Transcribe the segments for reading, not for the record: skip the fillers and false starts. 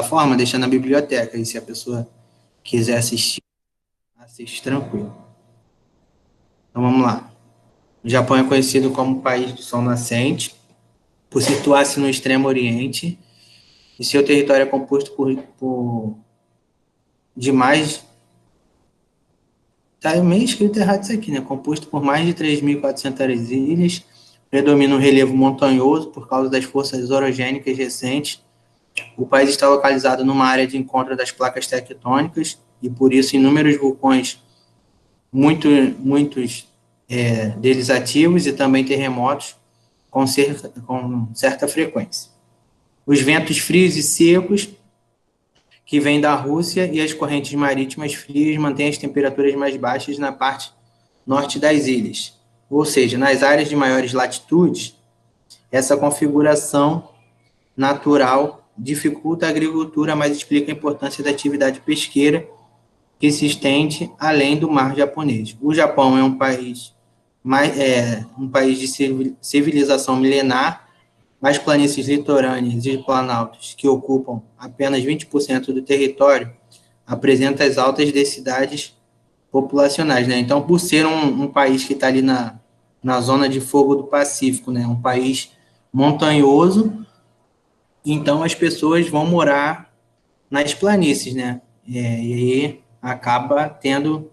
forma, deixa na biblioteca, e se a pessoa quiser assistir, assiste tranquilo. Então vamos lá. O Japão é conhecido como país do sol nascente, por situar-se no extremo oriente, e seu território é composto de mais. Está meio escrito errado isso aqui, né? Composto por mais de 3.400 ilhas, predomina um relevo montanhoso por causa das forças orogênicas recentes. O país está localizado numa área de encontro das placas tectônicas e, por isso, inúmeros vulcões, muitos deles ativos, e também terremotos com certa frequência. Os ventos frios e secos que vêm da Rússia e as correntes marítimas frias mantêm as temperaturas mais baixas na parte norte das ilhas. Ou seja, nas áreas de maiores latitudes, essa configuração natural dificulta a agricultura, mas explica a importância da atividade pesqueira que se estende além do mar japonês. O Japão é um país de civilização milenar. As planícies litorâneas e planaltos, que ocupam apenas 20% do território, apresentam as altas densidades populacionais, né? Então, por ser um país que está ali na zona de fogo do Pacífico, né? Um país montanhoso, então as pessoas vão morar nas planícies, né? E aí acaba tendo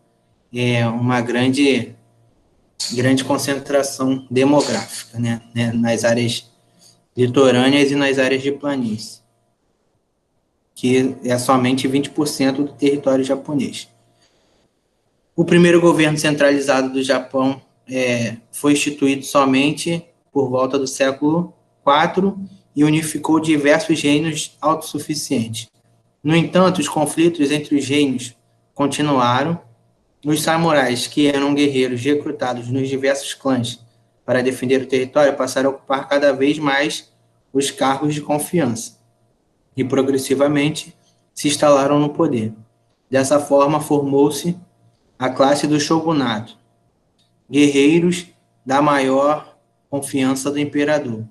uma grande concentração demográfica, né? Nas áreas litorâneas e nas áreas de planície, que é somente 20% do território japonês. O primeiro governo centralizado do Japão foi instituído somente por volta do século IV e unificou diversos reinos autossuficientes. No entanto, os conflitos entre os reinos continuaram. Os samurais, que eram guerreiros recrutados nos diversos clãs para defender o território, passaram a ocupar cada vez mais os cargos de confiança e, progressivamente, se instalaram no poder. Dessa forma, formou-se a classe do shogunato, guerreiros da maior confiança do imperador.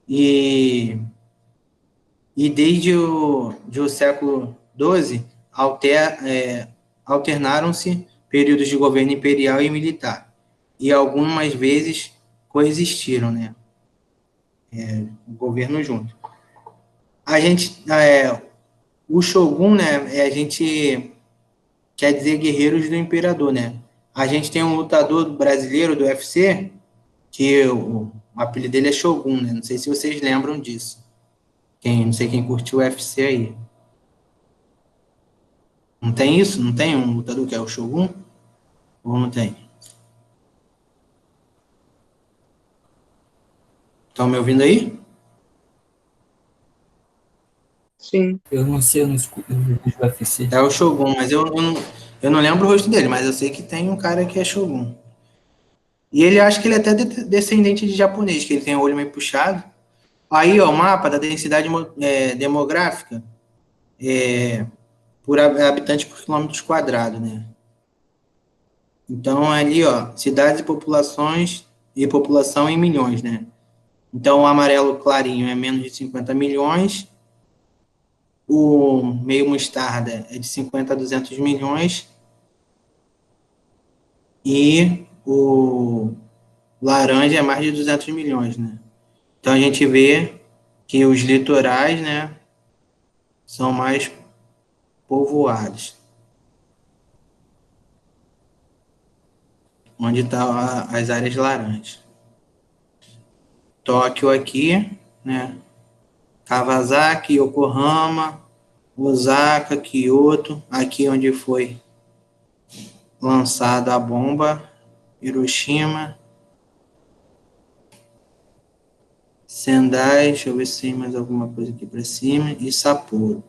E desde o século XII, alternaram-se períodos de governo imperial e militar, e algumas vezes coexistiram, né? O governo junto. O Shogun, né? A gente quer dizer guerreiros do imperador, né? A gente tem um lutador brasileiro do UFC, que o apelido dele é Shogun, né? Não sei se vocês lembram disso. Não sei quem curtiu o UFC aí. Não tem isso? Não tem um lutador que é o Shogun? Ou não tem? Estão me ouvindo aí? Sim. Eu não sei, eu não escuto, eu não vejo UFC. É o Shogun, mas eu não lembro o rosto dele, mas eu sei que tem um cara que é Shogun. E ele acha que ele é até descendente de japonês, que ele tem o olho meio puxado. Aí, ó, o mapa da densidade demográfica por habitante por quilômetros quadrados, né? Então, ali, ó, cidades e população em milhões, né? Então, o amarelo clarinho é menos de 50 milhões, o meio mostarda é de 50 a 200 milhões e o laranja é mais de 200 milhões, né? Então, a gente vê que os litorais, né, são mais povoados. Onde estão as áreas laranjas. Tóquio aqui, né? Kawasaki, Yokohama, Osaka, Kyoto, aqui onde foi lançada a bomba, Hiroshima, Sendai, deixa eu ver se tem mais alguma coisa aqui para cima, e Sapporo.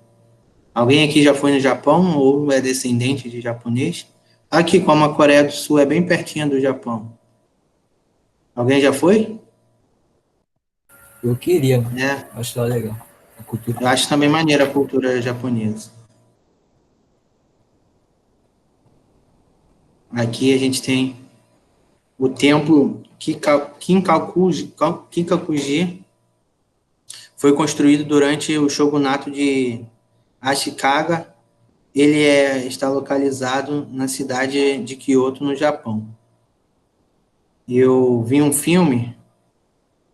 Alguém aqui já foi no Japão ou é descendente de japonês? Aqui, como a Coreia do Sul é bem pertinho do Japão. Alguém já foi? Eu queria, mano. É, Acho que tá legal. A cultura. eu acho também maneira a cultura japonesa. Aqui a gente tem o templo Kinkakuji foi construído durante o shogunato de Ashikaga. Ele está localizado na cidade de Kyoto, no Japão. Eu vi um filme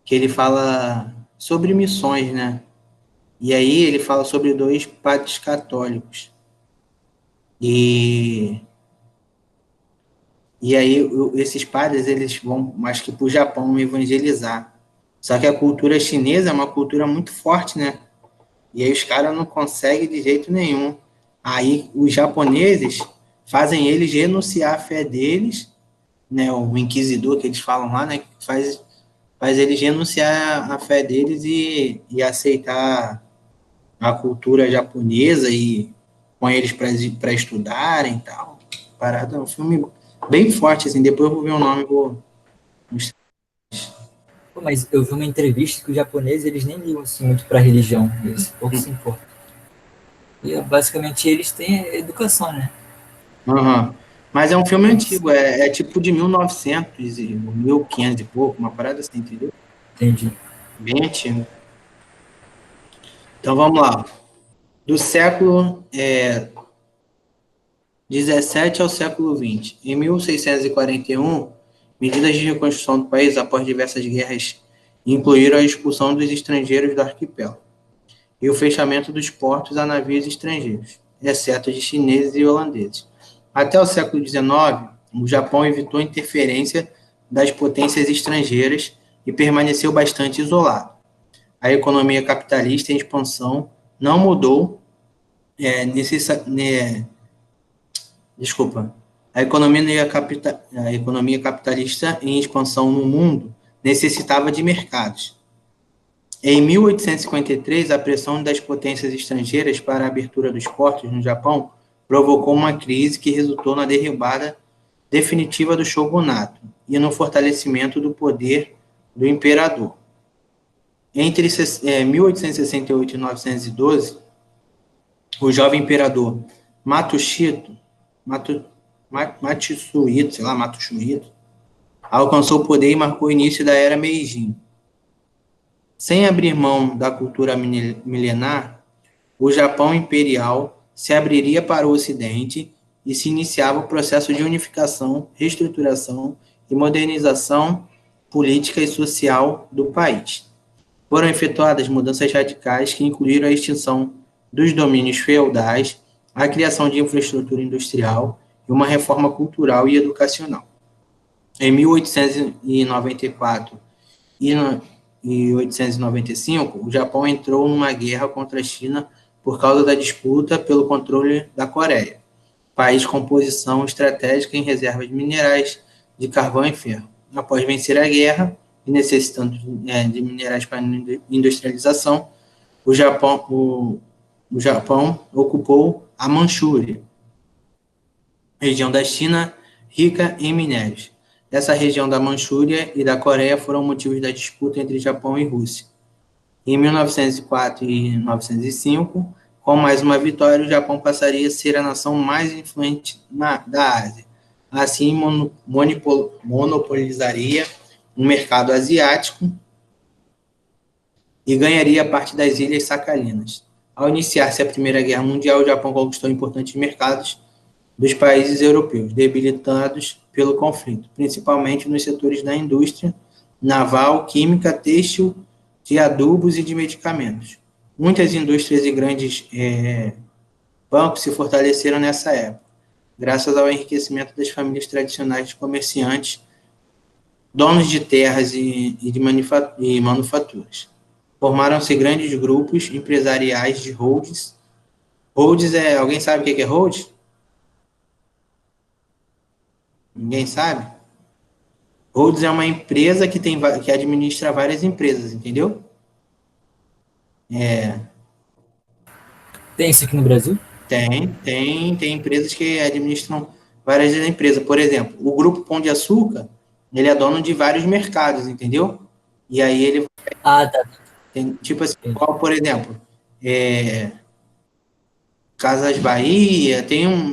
que ele fala sobre missões, né? E aí ele fala sobre dois padres católicos. E aí esses padres, eles vão, mais que para o Japão, evangelizar. Só que a cultura chinesa é uma cultura muito forte, né? E aí os caras não conseguem de jeito nenhum. Aí os japoneses fazem eles renunciar à fé deles, né? O inquisidor que eles falam lá, né? Faz eles renunciar à fé deles e aceitar a cultura japonesa e põe eles para estudarem e tal. Parada, é um filme bem forte, assim. Depois eu vou ver o nome e vou... Pô, mas eu vi uma entrevista que os japoneses, eles nem ligam assim, muito para a religião, eles pouco se importam. E basicamente eles têm a educação, né? Uhum. Mas é um filme Eles, antigo, é tipo de 1900 e 1500 e pouco, uma parada assim, entendeu? entendi. Bem antigo. Então vamos lá. Do século 17 ao século 20. Em 1641, medidas de reconstrução do país após diversas guerras incluíram a expulsão dos estrangeiros do arquipélago e o fechamento dos portos a navios estrangeiros, exceto de chineses e holandeses. Até o século XIX, o Japão evitou interferência das potências estrangeiras e permaneceu bastante isolado. A economia capitalista em expansão não mudou, desculpa, a economia capitalista em expansão no mundo necessitava de mercados. Em 1853, a pressão das potências estrangeiras para a abertura dos portos no Japão provocou uma crise que resultou na derrubada definitiva do shogunato e no fortalecimento do poder do imperador. Entre 1868 e 1912, o jovem imperador Matsuhito alcançou o poder e marcou o início da era Meiji. Sem abrir mão da cultura milenar, o Japão imperial se abriria para o Ocidente e se iniciava o processo de unificação, reestruturação e modernização política e social do país. Foram efetuadas mudanças radicais que incluíram a extinção dos domínios feudais, a criação de infraestrutura industrial e uma reforma cultural e educacional. Em 1894 e 1895, o Japão entrou numa guerra contra a China por causa da disputa pelo controle da Coreia, país com posição estratégica em reservas de minerais de carvão e ferro. Após vencer a guerra e necessitando de minerais para industrialização, o Japão ocupou a Manchúria, região da China rica em minérios. Essa região da Manchúria e da Coreia foram motivos da disputa entre Japão e Rússia. Em 1904 e 1905, com mais uma vitória, o Japão passaria a ser a nação mais influente da Ásia. Assim, monopolizaria o mercado asiático e ganharia parte das ilhas Sakhalinas. Ao iniciar-se a Primeira Guerra Mundial, o Japão conquistou importantes mercados dos países europeus, debilitados pelo conflito, principalmente nos setores da indústria naval, química, têxtil, de adubos e de medicamentos. Muitas indústrias e grandes bancos se fortaleceram nessa época, graças ao enriquecimento das famílias tradicionais de comerciantes, donos de terras e manufaturas. Formaram-se grandes grupos empresariais de holdings. Holdings alguém sabe o que é holding? Ninguém sabe? Holdings é uma empresa que administra várias empresas, entendeu? Tem isso aqui no Brasil? Tem empresas que administram várias empresas. Por exemplo, o Grupo Pão de Açúcar, ele é dono de vários mercados, entendeu? E aí ele Ah, tá. tem, tipo assim, qual, por exemplo, Casas Bahia,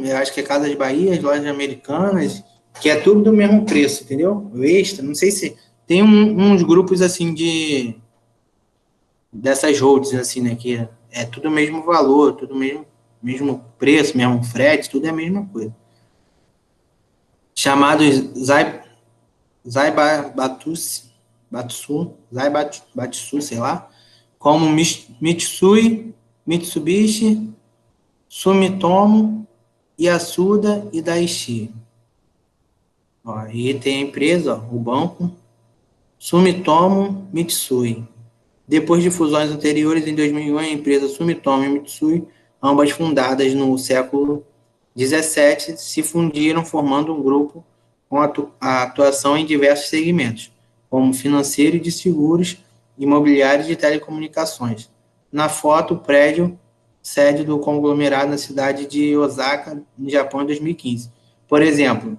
eu acho que é Casas Bahia, Lojas Americanas, que é tudo do mesmo preço, entendeu? O Extra, não sei se tem uns grupos assim dessas holds, assim, né, que é tudo o mesmo valor, tudo mesmo preço, mesmo frete, tudo é a mesma coisa. Chamados Zaibatsu, sei lá, como Mitsui, Mitsubishi, Sumitomo, Yasuda e Daiichi. Ó, aí tem a empresa, ó, o banco, Sumitomo Mitsui. Depois de fusões anteriores, em 2001, a empresa Sumitomo e Mitsui, ambas fundadas no século XVII, se fundiram, formando um grupo com a atuação em diversos segmentos, como financeiro e de seguros, imobiliário e de telecomunicações. Na foto, o prédio sede do conglomerado na cidade de Osaka, no Japão, em 2015. Por exemplo,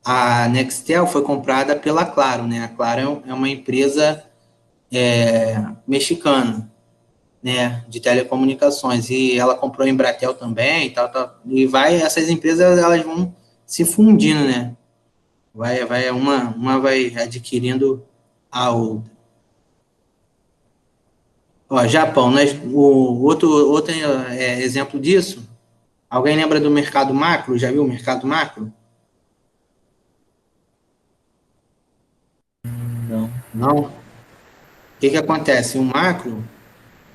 a Nextel foi comprada pela Claro, né? A Claro é uma empresa mexicana, né, de telecomunicações, e ela comprou a Embratel também, e essas empresas elas vão se fundindo, né? Uma vai adquirindo a outra. Ó, Japão, né? O outro exemplo disso, alguém lembra do mercado macro? Já viu o mercado macro? Não. Não? O que acontece? O macro,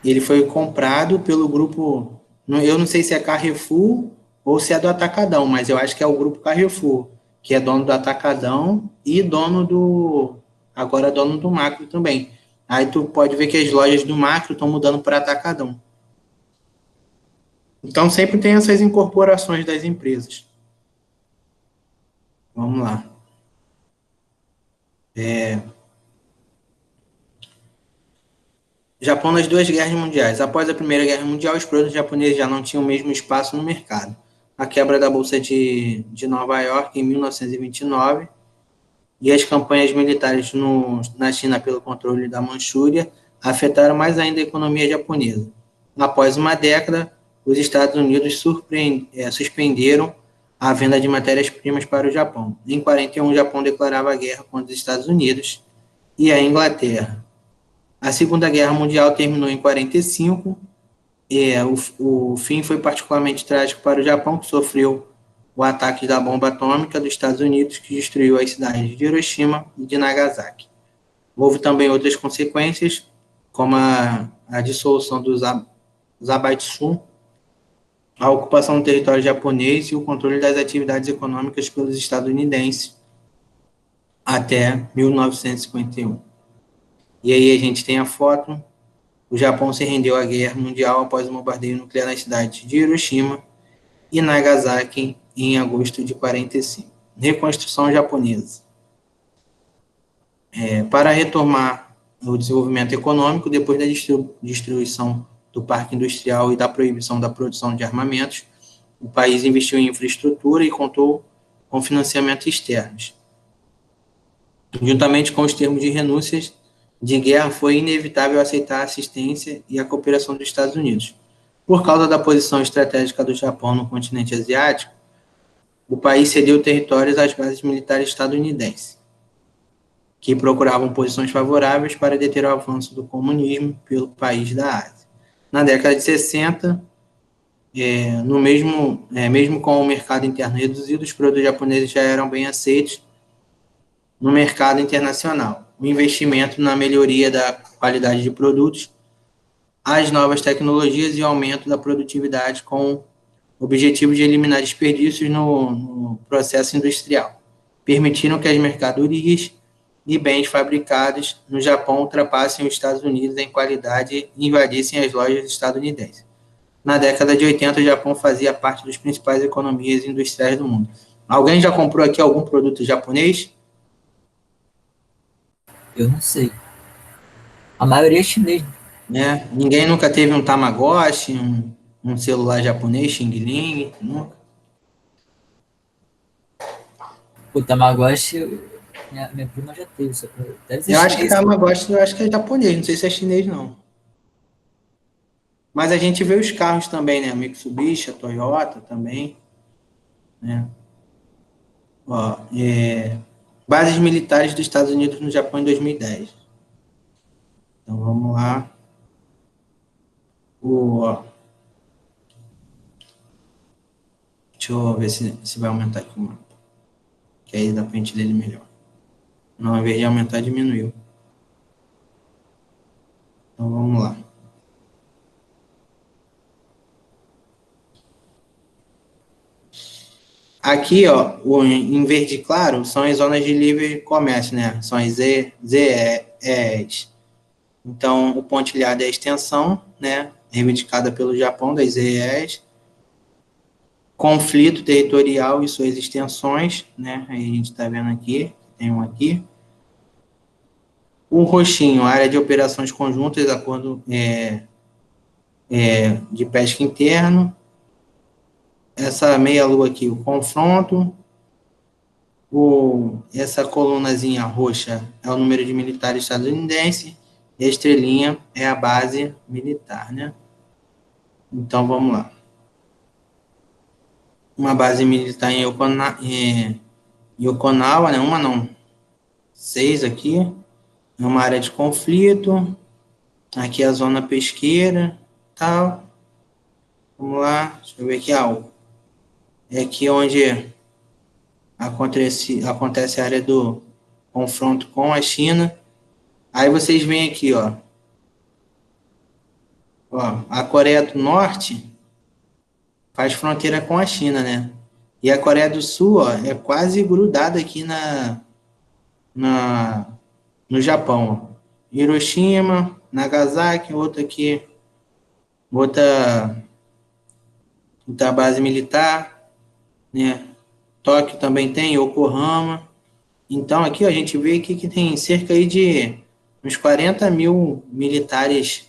ele foi comprado pelo grupo, eu não sei se é Carrefour ou se é do Atacadão, mas eu acho que é o grupo Carrefour, que é dono do Atacadão e agora dono do Macro também. Aí tu pode ver que as lojas do Macro estão mudando para Atacadão. Então sempre tem essas incorporações das empresas. Vamos lá. Japão nas duas guerras mundiais. Após a Primeira Guerra Mundial, os produtos japoneses já não tinham o mesmo espaço no mercado. A quebra da Bolsa de Nova York em 1929 e as campanhas militares na China pelo controle da Manchúria afetaram mais ainda a economia japonesa. Após uma década, os Estados Unidos suspenderam a venda de matérias-primas para o Japão. Em 41, o Japão declarava guerra contra os Estados Unidos e a Inglaterra. A Segunda Guerra Mundial terminou em 45. O fim foi particularmente trágico para o Japão, que sofreu o ataque da bomba atômica dos Estados Unidos, que destruiu as cidades de Hiroshima e de Nagasaki. Houve também outras consequências, como a dissolução dos Zaibatsu, a ocupação do território japonês e o controle das atividades econômicas pelos estadunidenses até 1951. E aí a gente tem a foto. O Japão se rendeu à Guerra Mundial após o bombardeio nuclear nas cidades de Hiroshima e Nagasaki em agosto de 45. Reconstrução japonesa. Para retomar o desenvolvimento econômico, depois da destruição do parque industrial e da proibição da produção de armamentos, o país investiu em infraestrutura e contou com financiamentos externos. Juntamente com os termos de renúncias de guerra, foi inevitável aceitar a assistência e a cooperação dos Estados Unidos. Por causa da posição estratégica do Japão no continente asiático, o país cedeu territórios às bases militares estadunidenses, que procuravam posições favoráveis para deter o avanço do comunismo pelo país da Ásia. Na década de 60, mesmo com o mercado interno reduzido, os produtos japoneses já eram bem aceitos no mercado internacional. O investimento na melhoria da qualidade de produtos, as novas tecnologias e o aumento da produtividade com o objetivo de eliminar desperdícios no processo industrial, permitiram que as mercadorias e bens fabricados no Japão ultrapassem os Estados Unidos em qualidade e invadissem as lojas estadunidenses. Na década de 80, o Japão fazia parte das principais economias industriais do mundo. Alguém já comprou aqui algum produto japonês? Eu não sei. A maioria é chinês. Né? Ninguém nunca teve um Tamagotchi, um celular japonês, Xing Ling? Nunca. O Tamagotchi, minha prima já teve. Deve ser Eu acho que chinês. Tamagotchi, eu acho que é japonês, não sei se é chinês, não. Mas a gente vê os carros também, né? A Mitsubishi, a Toyota também. Né? Ó, Bases militares dos Estados Unidos no Japão em 2010. Então, vamos lá. Deixa eu ver se vai aumentar aqui o mapa. Que aí dá para a gente ler ele melhor. Não, ao invés de aumentar, diminuiu. Então, vamos lá. Aqui, ó, em verde claro, são as zonas de livre comércio, né? São as ZEs. Então, o pontilhado é a extensão, né? Reivindicada pelo Japão, das ZEs. Conflito territorial e suas extensões, né? Aí a gente está vendo aqui, tem um aqui. O roxinho, área de operações conjuntas, acordo de pesca interno. Essa meia-lua aqui, o confronto. Essa colunazinha roxa é o número de militares estadunidenses. E a estrelinha é a base militar, né? Então, vamos lá. Uma base militar em Yokonawa, né? Uma não. 6 aqui. É uma área de conflito. Aqui é a zona pesqueira, tal. Vamos lá. Deixa eu ver aqui algo. É aqui onde acontece a área do confronto com a China. Aí vocês veem aqui, ó, a Coreia do Norte faz fronteira com a China, né? E a Coreia do Sul, ó, é quase grudada aqui no Japão. Ó. Hiroshima, Nagasaki, outra aqui, outra base militar, né? Tóquio também tem, Yokohama. Então, aqui ó, a gente vê aqui que tem cerca aí de uns 40 mil militares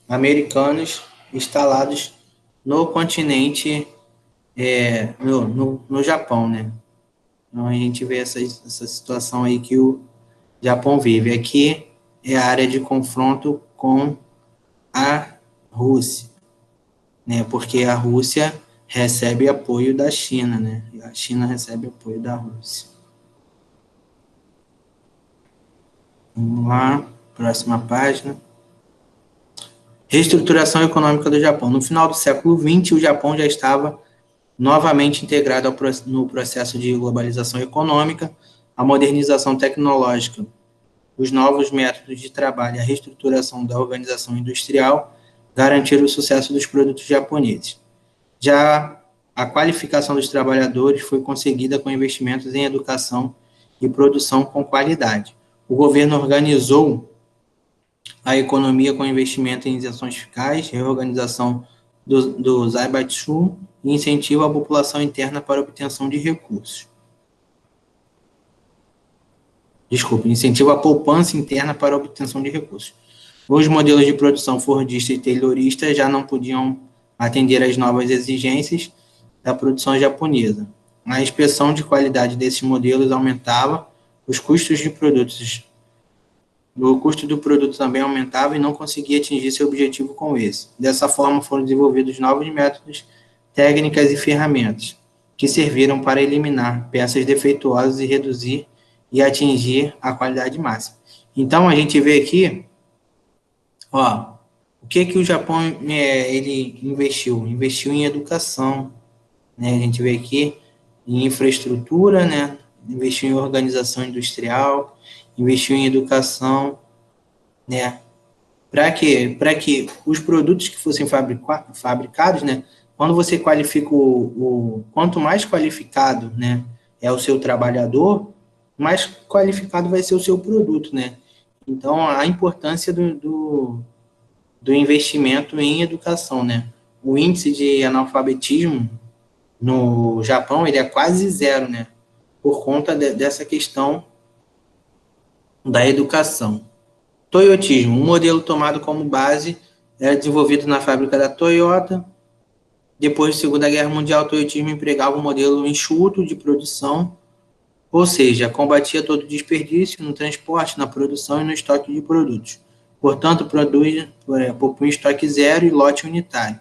americanos instalados no continente, no Japão, né? Então, a gente vê essa situação aí que o Japão vive. Aqui é a área de confronto com a Rússia, né? Porque a Rússia recebe apoio da China, né? E a China recebe apoio da Rússia. Vamos lá, próxima página. Reestruturação econômica do Japão. No final do século XX, o Japão já estava novamente integrado no processo de globalização econômica, a modernização tecnológica, os novos métodos de trabalho e a reestruturação da organização industrial garantiram o sucesso dos produtos japoneses. Já a qualificação dos trabalhadores foi conseguida com investimentos em educação e produção com qualidade. O governo organizou a economia com investimento em isenções fiscais, reorganização do Zaibatsu e incentivo à população interna para obtenção de recursos. Incentivo à poupança interna para obtenção de recursos. Os modelos de produção fordista e taylorista já não podiam atender às novas exigências da produção japonesa. A inspeção de qualidade desses modelos aumentava, os custos de produtos, o custo do produto também aumentava e não conseguia atingir seu objetivo com esse. Dessa forma, foram desenvolvidos novos métodos, técnicas e ferramentas que serviram para eliminar peças defeituosas e reduzir e atingir a qualidade máxima. Então, a gente vê aqui, ó, o que o Japão ele investiu? Investiu em educação, né? A gente vê aqui em infraestrutura, né? Investiu em organização industrial, investiu em educação, né? Para quê? Para que os produtos que fossem fabricados, né? Quando você qualifica quanto mais qualificado, né, é o seu trabalhador, mais qualificado vai ser o seu produto, né? Então, a importância do investimento em educação, né? O índice de analfabetismo no Japão, ele é quase zero, né? Por conta dessa questão da educação. Toyotismo, um modelo tomado como base, era desenvolvido na fábrica da Toyota. Depois da Segunda Guerra Mundial, o toyotismo empregava um modelo enxuto de produção, ou seja, combatia todo o desperdício no transporte, na produção e no estoque de produtos. Portanto, possui estoque zero e lote unitário.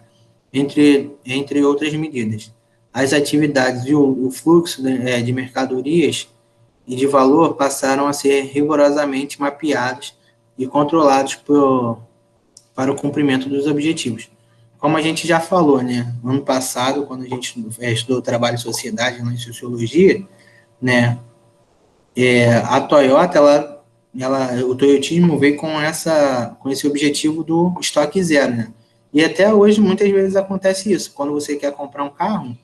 entre outras medidas. As atividades e o fluxo de mercadorias e de valor passaram a ser rigorosamente mapeados e controlados para o cumprimento dos objetivos. Como a gente já falou, né, ano passado, quando a gente estudou trabalho e sociedade na sociologia, né, a Toyota, o toyotismo veio com esse objetivo do estoque zero, né? E até hoje, muitas vezes acontece isso. Quando você quer comprar um carro,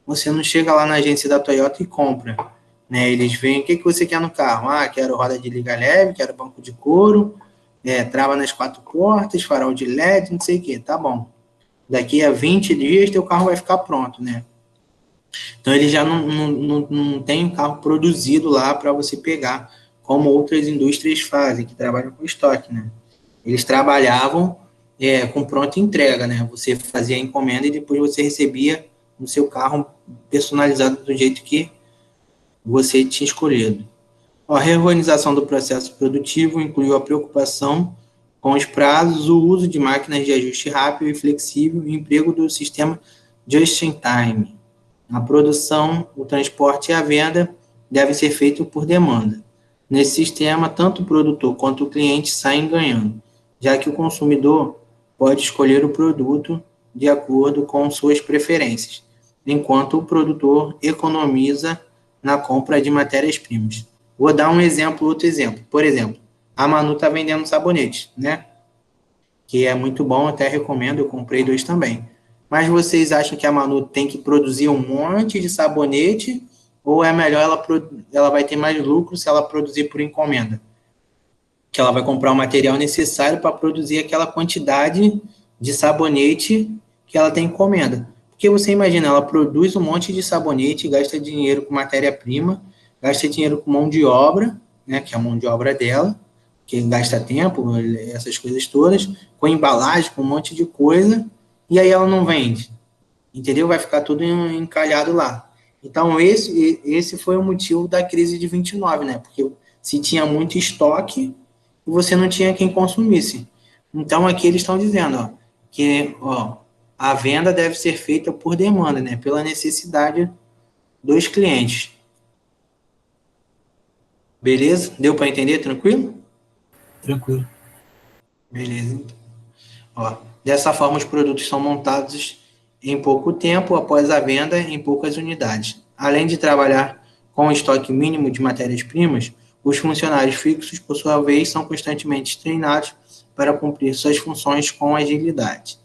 você não chega lá na agência da Toyota e compra, né? Eles veem, o que você quer no carro? Ah, quero roda de liga leve, quero banco de couro, trava nas 4 portas, farol de LED, não sei o que, tá bom. Daqui a 20 dias, teu carro vai ficar pronto, né? Então, ele já não tem um carro produzido lá para você pegar, como outras indústrias fazem, que trabalham com estoque, né? Eles trabalhavam com pronta entrega, né? Você fazia a encomenda e depois você recebia o seu carro personalizado do jeito que você tinha escolhido. A reorganização do processo produtivo incluiu a preocupação com os prazos, o uso de máquinas de ajuste rápido e flexível e o emprego do sistema just-in-time. A produção, o transporte e a venda devem ser feitos por demanda. Nesse sistema, tanto o produtor quanto o cliente saem ganhando, já que o consumidor pode escolher o produto de acordo com suas preferências, enquanto o produtor economiza na compra de matérias-primas. Vou dar outro exemplo. Por exemplo, a Manu está vendendo sabonete, né? Que é muito bom, até recomendo, eu comprei 2 também. Mas vocês acham que a Manu tem que produzir um monte de sabonete ou é melhor ela vai ter mais lucro se ela produzir por encomenda? Que ela vai comprar o material necessário para produzir aquela quantidade de sabonete que ela tem encomenda. Porque você imagina, ela produz um monte de sabonete, gasta dinheiro com matéria-prima, gasta dinheiro com mão de obra, né, que é a mão de obra dela, que gasta tempo, essas coisas todas, com embalagem, com um monte de coisa, e aí ela não vende, entendeu? Vai ficar tudo encalhado lá. Então, esse foi o motivo da crise de 29, né? Porque se tinha muito estoque, você não tinha quem consumisse. Então, aqui eles estão dizendo que a venda deve ser feita por demanda, né? Pela necessidade dos clientes. Beleza? Deu para entender? Tranquilo? Tranquilo. Beleza, então. Dessa forma, os produtos são montados em pouco tempo após a venda em poucas unidades. Além de trabalhar com o estoque mínimo de matérias-primas, os funcionários fixos, por sua vez, são constantemente treinados para cumprir suas funções com agilidade.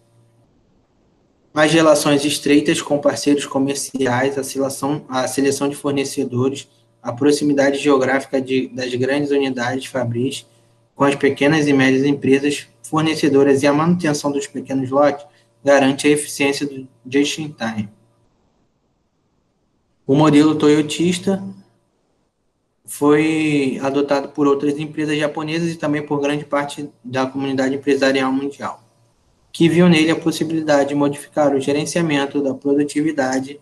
As relações estreitas com parceiros comerciais, a seleção de fornecedores, a proximidade geográfica das grandes unidades fabris com as pequenas e médias empresas fornecedoras e a manutenção dos pequenos lotes garante a eficiência do just-in-time. O modelo toyotista foi adotado por outras empresas japonesas e também por grande parte da comunidade empresarial mundial, que viu nele a possibilidade de modificar o gerenciamento da produtividade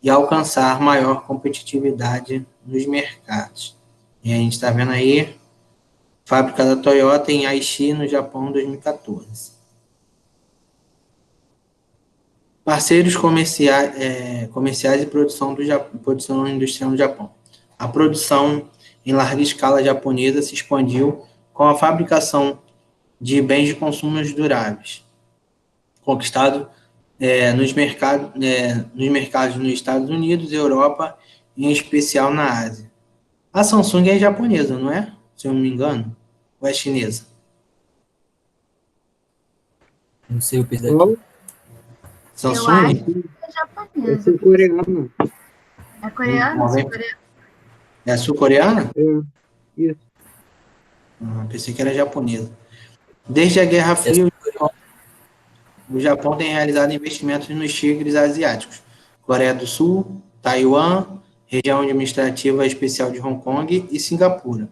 e alcançar maior competitividade nos mercados. E a gente está vendo aí, fábrica da Toyota em Aichi, no Japão, 2014. Parceiros comerciais e produção industrial no Japão. A produção em larga escala japonesa se expandiu com a fabricação de bens de consumo duráveis, conquistado nos mercados nos Estados Unidos, Europa e em especial na Ásia. A Samsung é japonesa, não é? Se eu não me engano, ou é chinesa? Não sei o peso daqui. Samsung? Eu acho que é japonesa. É sul-coreano. É coreano? Sul-coreano? É sul-coreana? Isso. Pensei que era japonesa. Desde a Guerra Fria, o Japão tem realizado investimentos nos tigres asiáticos. Coreia do Sul, Taiwan, região administrativa especial de Hong Kong e Singapura.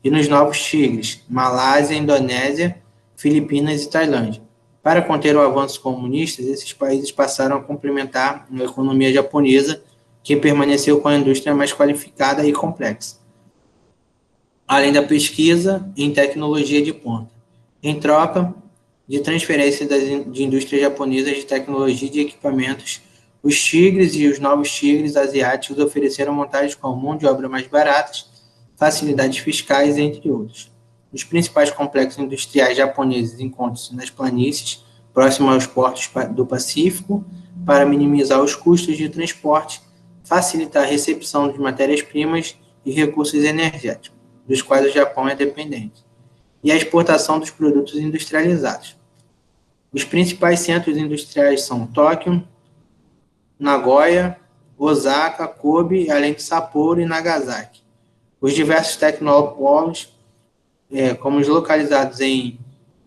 E nos novos tigres, Malásia, Indonésia, Filipinas e Tailândia. Para conter o avanço comunista, esses países passaram a complementar uma economia japonesa que permaneceu com a indústria mais qualificada e complexa, além da pesquisa em tecnologia de ponta. Em troca de transferência de indústrias japonesas de tecnologia e de equipamentos, os tigres e os novos tigres asiáticos ofereceram vantagens como mão de obra mais baratas, facilidades fiscais, entre outros. Os principais complexos industriais japoneses encontram-se nas planícies, próximos aos portos do Pacífico, para minimizar os custos de transporte, facilitar a recepção de matérias-primas e recursos energéticos, dos quais o Japão é dependente, e a exportação dos produtos industrializados. Os principais centros industriais são Tóquio, Nagoya, Osaka, Kobe, além de Sapporo e Nagasaki. Os diversos tecnopolos, como os localizados em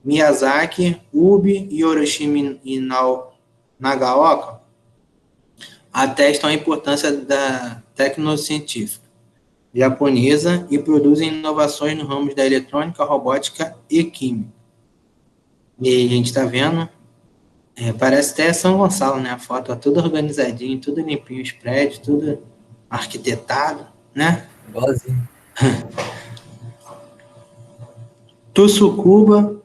Miyazaki, Ubi, Hiroshima e Nagaoka, atestam a importância da tecnocientífica japonesa e produzem inovações no ramo da eletrônica, robótica e química. E a gente está vendo, parece até São Gonçalo, né? A foto é tudo organizadinho, tudo limpinho, os prédios, tudo arquitetado, né? Igualzinho. Tsukuba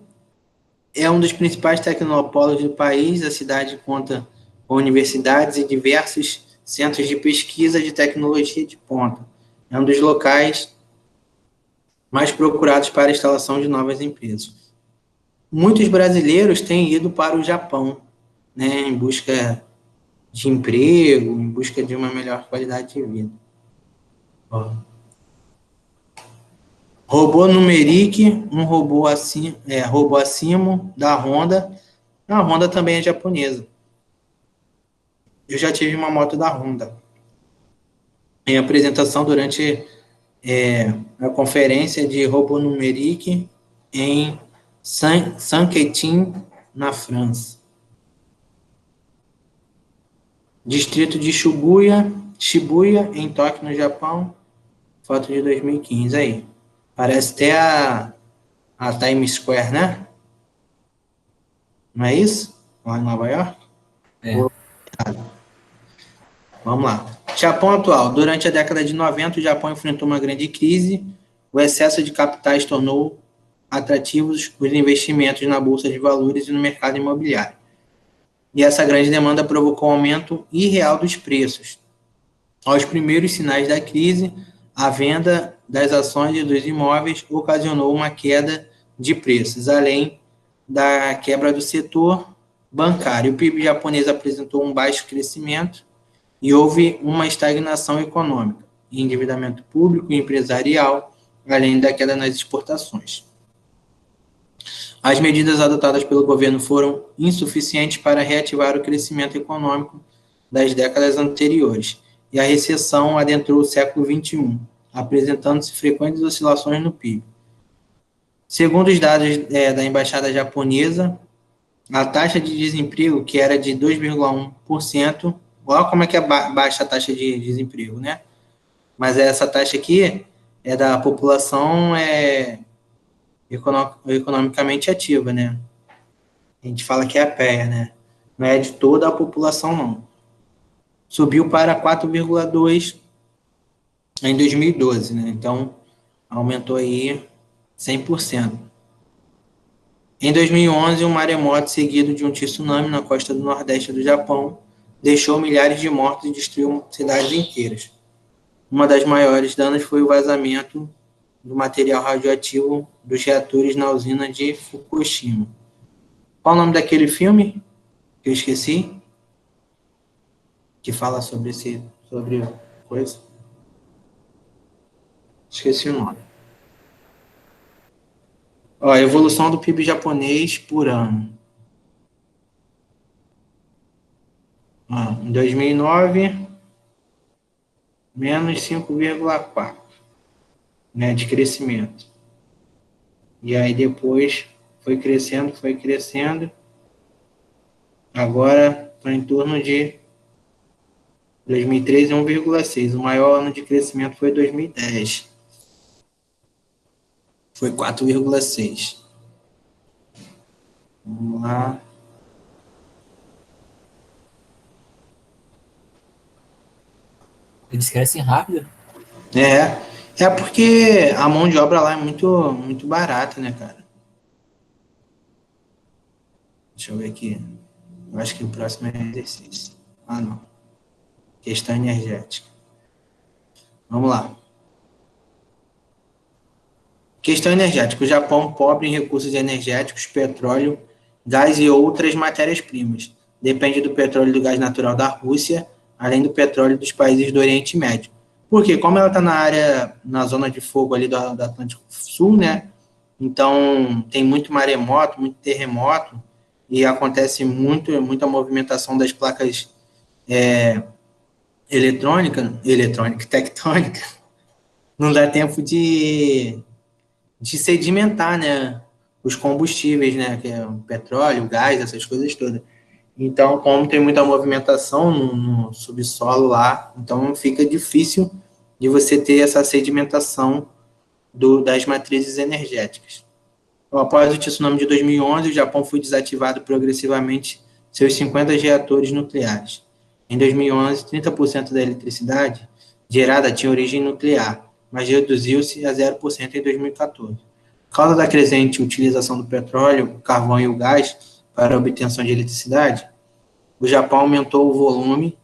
é um dos principais tecnopolos do país. A cidade conta com universidades e diversos centros de pesquisa de tecnologia de ponta. É um dos locais mais procurados para a instalação de novas empresas. Muitos brasileiros têm ido para o Japão, né, em busca de emprego, em busca de uma melhor qualidade de vida. Ó. Robô Numeric, um robô acima da Honda. A Honda também é japonesa. Eu já tive uma moto da Honda. Em apresentação durante a conferência de Robô Numeric em Saint-Quentin, na França. Distrito de Shibuya, em Tóquio, no Japão. Foto de 2015 aí. Parece até a Times Square, né? Não é isso? Lá em Nova York? Vamos lá. Japão atual. Durante a década de 90, o Japão enfrentou uma grande crise. O excesso de capitais tornou atrativos os investimentos na bolsa de valores e no mercado imobiliário. E essa grande demanda provocou um aumento irreal dos preços. Aos primeiros sinais da crise, a venda das ações e dos imóveis ocasionou uma queda de preços, além da quebra do setor bancário. O PIB japonês apresentou um baixo crescimento e houve uma estagnação econômica, endividamento público e empresarial, além da queda nas exportações. As medidas adotadas pelo governo foram insuficientes para reativar o crescimento econômico das décadas anteriores, e a recessão adentrou o século XXI, apresentando-se frequentes oscilações no PIB. Segundo os dados da Embaixada Japonesa, a taxa de desemprego, que era de 2,1%, olha como é que é baixa a taxa de desemprego, né? Mas essa taxa aqui é da população economicamente ativa, né? A gente fala que é a PEA, né? Não é de toda a população, não. Subiu para 4,2% em 2012, né? Então, aumentou aí 100%. Em 2011, um maremoto seguido de um tsunami na costa do nordeste do Japão deixou milhares de mortos e destruiu cidades inteiras. Uma das maiores danos foi o vazamento do material radioativo dos reatores na usina de Fukushima. Qual o nome daquele filme que eu esqueci? Que fala sobre coisa? Esqueci o nome. Ó, a evolução do PIB japonês por ano. Ó, em 2009, menos 5,4%, né, de crescimento. E aí depois foi crescendo. Agora está em torno de 2013, 1,6%. O maior ano de crescimento foi 2010. Foi 4,6%. Vamos lá. Eles crescem rápido. É porque a mão de obra lá é muito, muito barata, né, cara? Deixa eu ver aqui. Eu acho que o próximo é exercício. Ah, não. Questão energética. Vamos lá. Questão energética. O Japão pobre em recursos energéticos, petróleo, gás e outras matérias-primas. Depende do petróleo e do gás natural da Rússia, além do petróleo dos países do Oriente Médio. Por quê? Como ela está na zona de fogo ali do Atlântico Sul, né? Então, tem muito maremoto, muito terremoto, e acontece muita movimentação das placas tectônica. Não dá tempo de sedimentar, né, os combustíveis, né, que é o petróleo, o gás, essas coisas todas. Então, como tem muita movimentação no subsolo lá, então fica difícil de você ter essa sedimentação das matrizes energéticas. Após o tsunami de 2011, o Japão foi desativado progressivamente seus 50 reatores nucleares. Em 2011, 30% da eletricidade gerada tinha origem nuclear, mas reduziu-se a 0% em 2014. Por causa da crescente utilização do petróleo, o carvão e o gás para a obtenção de eletricidade, o Japão aumentou o volume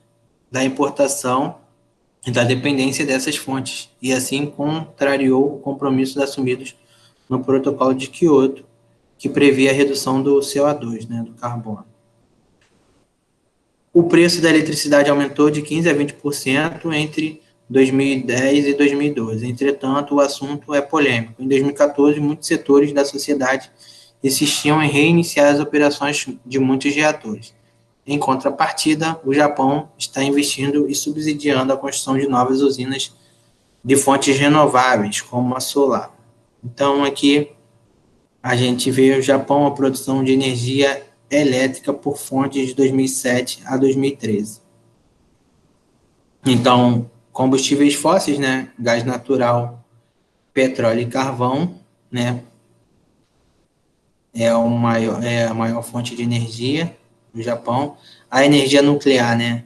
da importação e da dependência dessas fontes, e assim contrariou compromissos assumidos no Protocolo de Kyoto, que previa a redução do CO2, né, do carbono. O preço da eletricidade aumentou de 15% a 20% entre 2010 e 2012. Entretanto, o assunto é polêmico. Em 2014, muitos setores da sociedade insistiam em reiniciar as operações de muitos reatores. Em contrapartida, o Japão está investindo e subsidiando a construção de novas usinas de fontes renováveis, como a solar. Então, aqui a gente vê o Japão, a produção de energia elétrica por fontes de 2007 a 2013. Então, combustíveis fósseis, né, gás natural, petróleo e carvão, né, é a maior fonte de energia do Japão. A energia nuclear, né,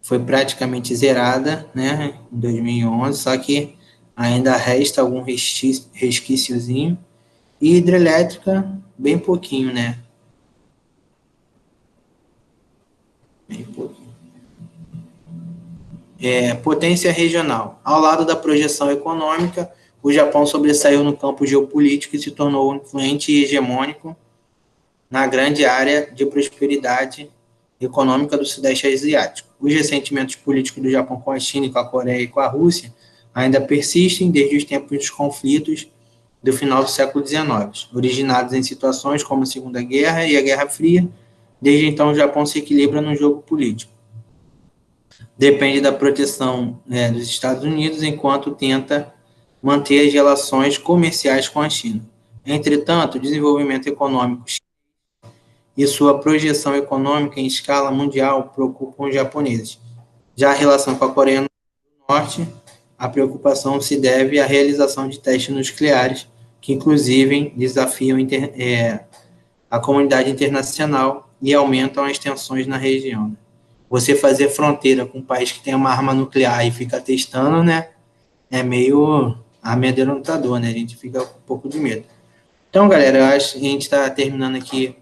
foi praticamente zerada, né, em 2011, só que ainda resta algum resquíciozinho. E hidrelétrica, bem pouquinho, né? Bem pouquinho. Potência regional. Ao lado da projeção econômica, o Japão sobressaiu no campo geopolítico e se tornou influente e hegemônico na grande área de prosperidade econômica do Sudeste Asiático. Os ressentimentos políticos do Japão com a China, com a Coreia e com a Rússia ainda persistem desde os tempos dos conflitos do final do século XIX, originados em situações como a Segunda Guerra e a Guerra Fria. Desde então, o Japão se equilibra no jogo político. Depende da proteção dos Estados Unidos, enquanto tenta manter as relações comerciais com a China. Entretanto, o desenvolvimento econômico e sua projeção econômica em escala mundial preocupam os japoneses. Já a relação com a Coreia do Norte, a preocupação se deve à realização de testes nucleares, que inclusive desafiam a comunidade internacional e aumentam as tensões na região. Você fazer fronteira com um país que tem uma arma nuclear e fica testando, né, é meio amedrontador, né, a gente fica com um pouco de medo. Então, galera, eu acho que a gente está terminando aqui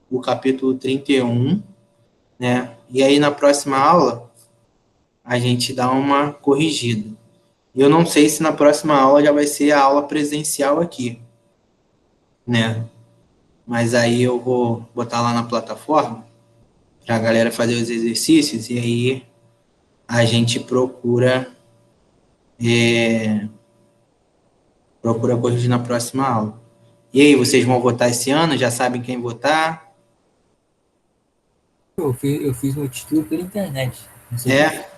o capítulo 31, né, e aí na próxima aula a gente dá uma corrigida. Eu não sei se na próxima aula já vai ser a aula presencial aqui, né? Mas aí eu vou botar lá na plataforma para a galera fazer os exercícios e aí a gente procura corrigir na próxima aula. E aí, vocês vão votar esse ano? Já sabem quem votar? Eu fiz meu título pela internet. Não sei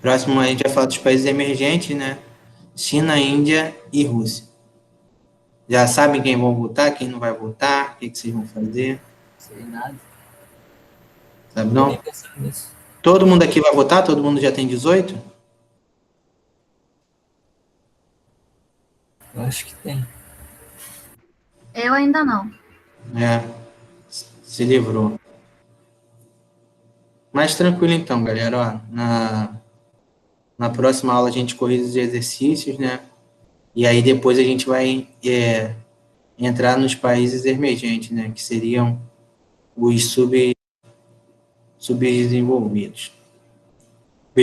Próximo a gente vai falar dos países emergentes, né? China, Índia e Rússia. Já sabem quem vão votar, quem não vai votar, o que vocês vão fazer? Não sei nada. Sabe não? Nem pensando nisso. Todo mundo aqui vai votar? Todo mundo já tem 18? Eu acho que tem. Eu ainda não. Se livrou. Mais tranquilo então, galera. Ó, na próxima aula a gente corrige os exercícios, né? E aí depois a gente vai entrar nos países emergentes, né? Que seriam os subdesenvolvidos.